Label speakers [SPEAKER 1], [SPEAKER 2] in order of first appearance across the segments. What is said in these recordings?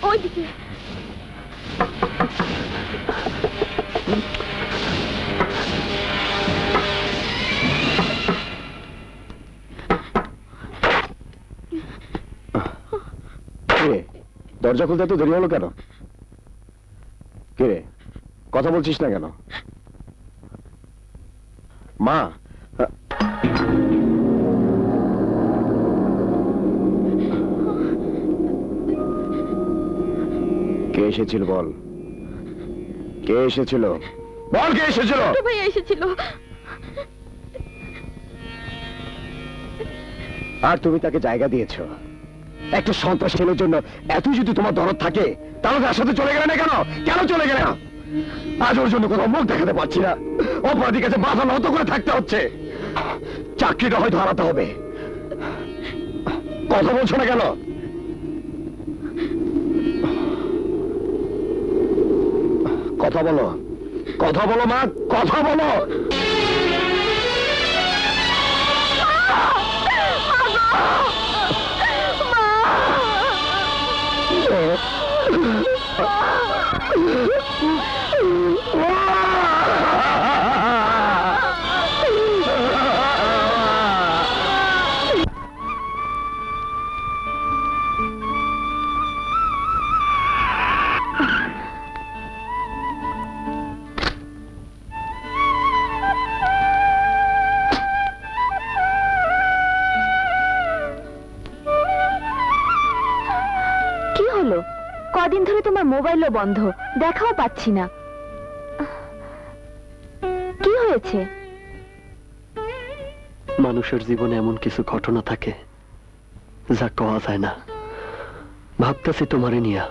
[SPEAKER 1] ওইদিকে
[SPEAKER 2] দরজা খুলতে তো দেরি হলো কেন? কে রে, কথা বলছিস না কেন? মা, কে এসেছিল বল? কে এসেছিল বল? কে এসেছিল?
[SPEAKER 1] ভাই এসেছিল।
[SPEAKER 2] আর তুমি তাকে জায়গা দিয়েছো। একটা সন্ত্রাস ছেলের জন্য এত যদি তোমার দরদ থাকে তাহলে তার সাথে চলে গেলে না কেন? কেন চলে গেলে না? আজ ওর জন্য কোথাও মুখ দেখাতে পারছি না। অপরাধীর কাছে মাথা নত করে থাকতে হচ্ছে। চাকরিটা হয়তো হারাতে হবে। কথা বলছো না কেন? কথা বলো, কথা বলো মা, কথা বলো।
[SPEAKER 1] কদিন ধরে তোমার মোবাইলও বন্ধ, দেখাও পাচ্ছি না। কি হয়েছে?
[SPEAKER 3] মানুষের জীবনে এমন কিছু ঘটনা থাকে যা কওয়া যায় না। ভাবতেছি তোমারে নিয়া।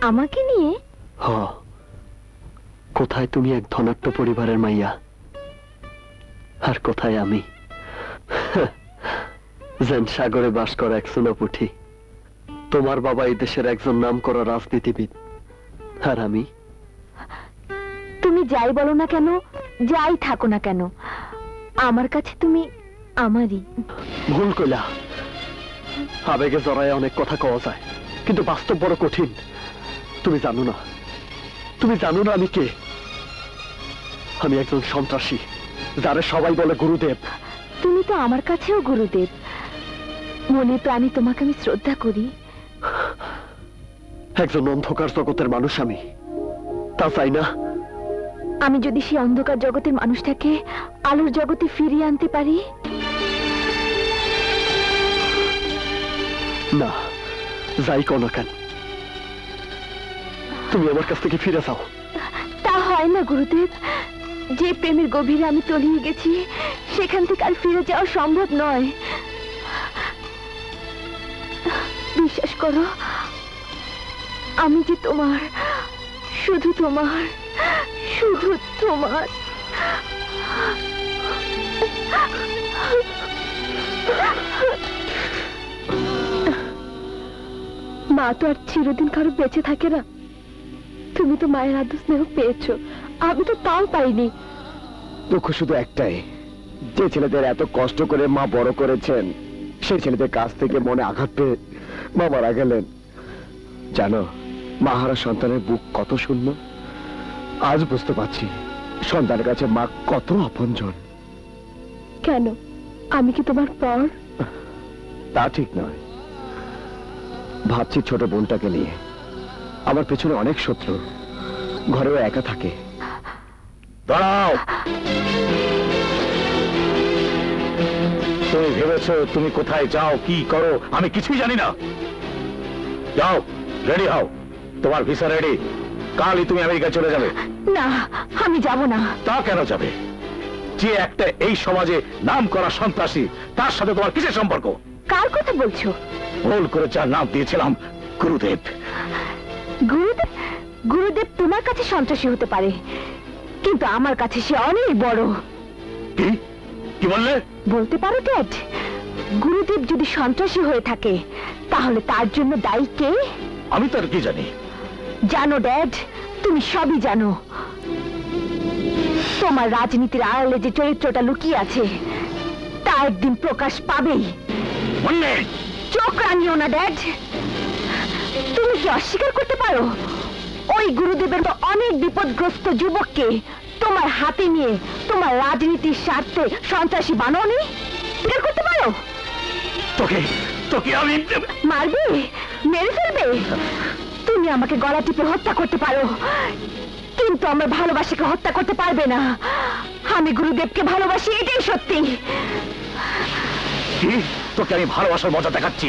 [SPEAKER 1] আমাকে নিয়ে?
[SPEAKER 3] হ, কোথায় তুমি এক ধনাঢ্য পরিবারের মাইয়া, আর কোথায় আমি যেন সাগরে বাস করা এক সোনাপুঠি। তোমার বাবা এই দেশের একজন নামকরা রাজনীতিবিদ, আর আমি।
[SPEAKER 1] তুমি যাই বলো না কেন, যাই থাকো না কেন, আমার কাছে তুমি আমারই।
[SPEAKER 3] ভুল কইলা। আবেগে জড়ায় অনেক কথা কওয়া যায়, কিন্তু বাস্তব বড় কঠিন। তুমি জানো না, তুমি জানো না আমি কে? আমি একজন সন্ত্রাসী, যারে সবাই বলে গুরুদেব।
[SPEAKER 1] তুমি তো আমার কাছেও গুরুদেব। মনে প্রাণে তোমাকে আমি শ্রদ্ধা করি।
[SPEAKER 3] একজন অন্ধকার জগতের মানুষ আমি, তা চাই না?
[SPEAKER 1] আমি যদি সেই অন্ধকার জগতের মানুষটাকে আলোর জগতে ফিরিয়ে আনতে পারি।
[SPEAKER 3] না, যাই কোন কেন, তুমি আমার কাছ থেকে ফিরে যাও।
[SPEAKER 1] তা হয় না গুরুদেব। যে প্রেমের গভীরে আমি তলিয়ে গেছি, সেখান থেকে আর ফিরে যাওয়া সম্ভব নয়। বিশ্বাস করো, আমি যে তোমার, শুধু তোমার, শুধু তোমার। মা তো আর চিরদিন কারো বেঁচে থাকে না। তুমি তো মায়ের আদর স্নেহ পেয়েছো, আমি তো তাও পাইনি।
[SPEAKER 2] দুঃখ শুধু একটাই, যে ছেলেদের এত কষ্ট করে মা বড় করেছেন, সেই ছেলেদের কাছ থেকে মনে আঘাত পেয়ে মা মারা গেলেন। জানো, মা হারা সন্তানের বুক কত শূন্য। আজ বুঝতে পারছি সন্তানের কাছে মা কত আপনজন।
[SPEAKER 1] কেন, আমি কি তোমার পর?
[SPEAKER 2] তা ঠিক নয়। ভাবছি ছোট বোনটাকে নিয়ে। আমার পেছনে অনেক শত্রু, ঘরেও একা থাকে। দাঁড়াও। তুমি ভেবেছো তুমি কোথায় যাও, কি করো, আমি কিছুই জানি না? যাও, রেডি হও, তোমার ভিসা রেডি। কালই তুমি আমেরিকা চলে যাবে।
[SPEAKER 1] না, আমি যাব না।
[SPEAKER 2] তা কেন যাবে? যে একটা এই সমাজে নাম করা সন্ত্রাসী, তার সাথে তোমার কিসের সম্পর্ক?
[SPEAKER 1] কার কথা বলছো?
[SPEAKER 2] ভুল করে যার নাম দিয়েছিলাম গুরুদেব।
[SPEAKER 1] গুরুদেব? গুরুদেব তোমার কাছে সন্ত্রাসী হতে পারে, কিন্তু আমার কাছে সে অনেক বড়।
[SPEAKER 2] কি কি বললে?
[SPEAKER 1] বলতে পারো ড্যাড, গুরুদেব যদি সন্ত্রাসী হয়ে থাকে তাহলে তার জন্য দায়ী কে?
[SPEAKER 2] আমি তার কি জানি?
[SPEAKER 1] জানো ড্যাড, তুমি সবই জানো। তোমার রাজনীতির আড়ালে যে চরিত্রটা লুকিয়ে আছে তা একদিন প্রকাশ পাবেই।
[SPEAKER 2] মুন্নি
[SPEAKER 1] চোখ রাঙিও না ড্যাড। তুমি কি অস্বীকার করতে পারো ওই গুরুদেবের তো অনেক বিপদগ্রস্ত যুবককে তোমার হাতে নিয়ে তোমার রাজনীতির স্বার্থে সন্ত্রাসী বানাওনি? স্বীকার করতে পারো?
[SPEAKER 2] তোকে তোকে আমি
[SPEAKER 1] মারবে, মেরে ফেলবে? তুমি আমাকে গলা টিপে হত্যা করতে পারো, কিন্তু আমার ভালোবাসাকে হত্যা করতে পারবে না। আমি গুরুদেবকে ভালোবাসি, এটাই সত্যি।
[SPEAKER 2] তোকে আমি ভালোবাসার মজা দেখাচ্ছি।